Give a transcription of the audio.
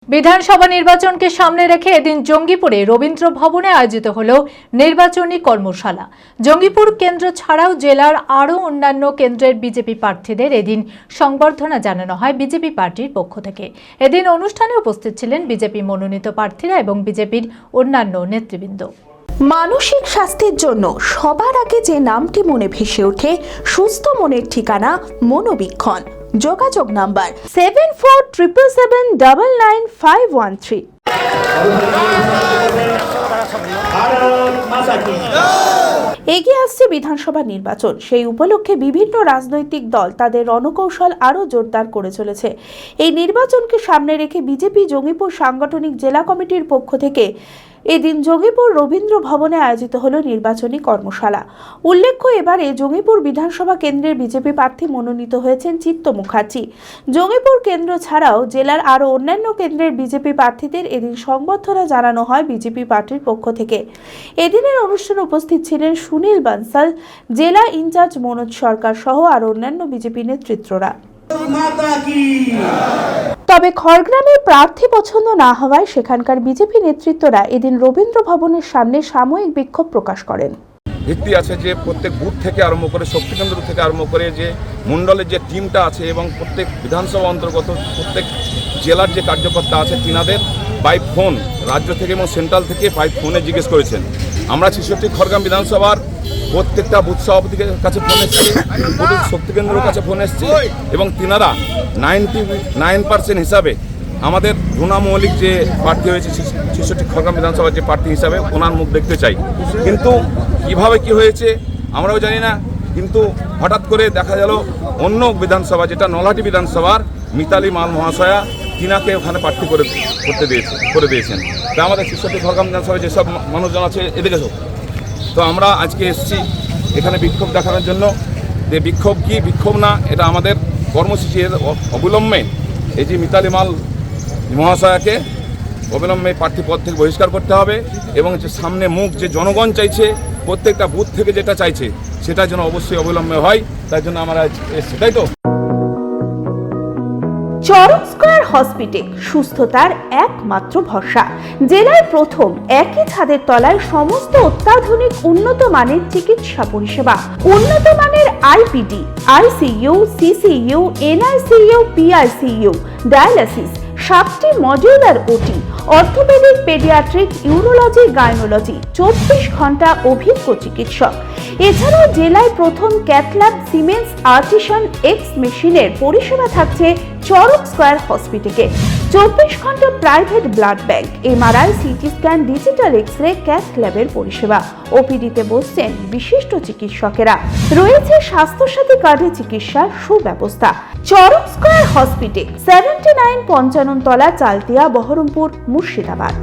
বিধানসভা নির্বাচনকে সামনে রেখে এদিন জঙ্গিপুরে রবীন্দ্র ভবনে আয়োজিত হল নির্বাচনী কর্মশালা। জঙ্গিপুর কেন্দ্র ছাড়াও জেলার আরও অন্যান্য কেন্দ্রের বিজেপি প্রার্থীদের এদিন সংবর্ধনা জানানো হয় বিজেপি পার্টির পক্ষ থেকে। এদিন অনুষ্ঠানে উপস্থিত ছিলেন বিজেপি মনোনীত প্রার্থীরা এবং বিজেপির অন্যান্য নেতৃবৃন্দ। মানসিক স্বাস্থ্যের জন্য সবার আগে যে নামটি মনে ভেসে ওঠে, সুস্থ মনের ঠিকানা মনোবীক্ষণ। যোগাযোগ নাম্বার 7477799513। এগিয়ে আসছে বিধানসভা নির্বাচন, সেই উপলক্ষে বিভিন্ন রাজনৈতিক দল তাদের রণকৌশল আরও জোরদার করে চলেছে। এই নির্বাচনকে সামনে রেখে বিজেপি জঙ্গিপুর সাংগঠনিক জেলা কমিটির পক্ষ থেকে এদিন জঙ্গিপুর রবীন্দ্র ভবনে আয়োজিত হল নির্বাচনী কর্মশালা। উল্লেখ্য, এবারে জঙ্গিপুর বিধানসভা কেন্দ্রের বিজেপি প্রার্থী মনোনীত হয়েছেন চিত্ত মুখার্জি। জঙ্গিপুর কেন্দ্র ছাড়াও জেলার আরও অন্যান্য কেন্দ্রের বিজেপি প্রার্থীদের এদিন সংবর্ধনা জানানো হয় বিজেপি পার্টির পক্ষ থেকে। এদিনের অনুষ্ঠানে উপস্থিত ছিলেন সুনীল বানসাল, জেলা ইনচার্জ মনোজ সরকার সহ আরও অন্যান্য বিজেপি নেতৃত্বরা। তবে খড়গ্রামের প্রার্থী পছন্দ না হওয়ায় সেখানকার বিজেপি নেতৃত্বরা এদিন রবীন্দ্র ভবনের সামনে সাময়িক বিক্ষোভ প্রকাশ করেন। ভিত্তি আছে যে প্রত্যেক বুথ থেকে আরম্ভ করে শক্তিকেন্দ্র থেকে আরম্ভ করে যে মণ্ডলের যে টিমটা আছে এবং প্রত্যেক বিধানসভা অন্তর্গত প্রত্যেক জেলার যে কার্যকর্তা আছে তিনাদের বাই ফোন রাজ্য থেকে এবং সেন্ট্রাল থেকে বাই ফোনে জিজ্ঞেস করেছেন। আমরা ৬৬ খড়গ্রাম বিধানসভার প্রত্যেকটা বুথ সভাপতির কাছে ফোন এসেছি, শক্তিকেন্দ্রের কাছে ফোন এসেছি এবং তিনারা 99% হিসাবে আমাদের রুনা মৌলিক যে প্রার্থী হয়েছে ৬৬ খড়গ্রাম বিধানসভার যে প্রার্থী হিসাবে ওনার মুখ দেখতে চাই। কিন্তু কিভাবে কি হয়েছে আমরাও জানি না, কিন্তু হঠাৎ করে দেখা গেল অন্য বিধানসভা যেটা নলহাটি বিধানসভার মিতালি মাল মহাশয়া তিনাকে ওখানে প্রার্থী করে দিয়েছেন। তা আমাদের ৬৬ খড়গ্রাম বিধানসভায় যেসব মানুষজন আছে এদিকে সব, তো আমরা আজকে এসেছি এখানে বিক্ষোভ দেখানোর জন্য। যে বিক্ষোভ কি বিক্ষোভ না, এটা আমাদের কর্মসূচির অবিলম্বে এই যে মিতালি মাল মহাশয়াকে অবিলম্বে প্রার্থী পদ থেকে বহিষ্কার করতে হবে এবং যে সামনে মুখ যে জনগণ চাইছে প্রত্যেকটা বুথ থেকে যেটা চাইছে সেটা যেন অবশ্যই অবিলম্বে হয়, তাই জন্য আমরা এসেছি, তাই তো। চরক স্কয়ার হসপিটাল সুস্থতার একমাত্র ভরসা। জেলায় প্রথম একই ছাদের তলায় সমস্ত অত্যাধুনিক উন্নত মানের চিকিৎসা পরিষেবা, উন্নত মানের IPD, ICU, CCU, NICU, PICU, dialysis, 7টি modular OT, orthopaedic, paediatric, urology, gynaecology, 24 ঘন্টা অভিজ্ঞ চিকিৎসক। এছাড়াও জেলায় প্রথম ক্যাথল্যাব সিমেন্স আর্টিসান এক্স মেশিনের পরিষেবা থাকছে চরক স্কয়ার হসপিটালে। 24 ঘন্টা private blood bank, MRI, CT scan, digital X-ray, cath ল্যাবের পরিষেবা। ওপিডিতে বসছেন বিশিষ্ট চিকিৎসকেরা। রয়েছে স্বাস্থ্যসাথী কার্ডে চিকিৎসার সুব্যবস্থা। চরক স্কয়ার হসপিটাল 79 পঞ্চানন তলা, চালতিয়া, বহরমপুর, মুর্শিদাবাদ।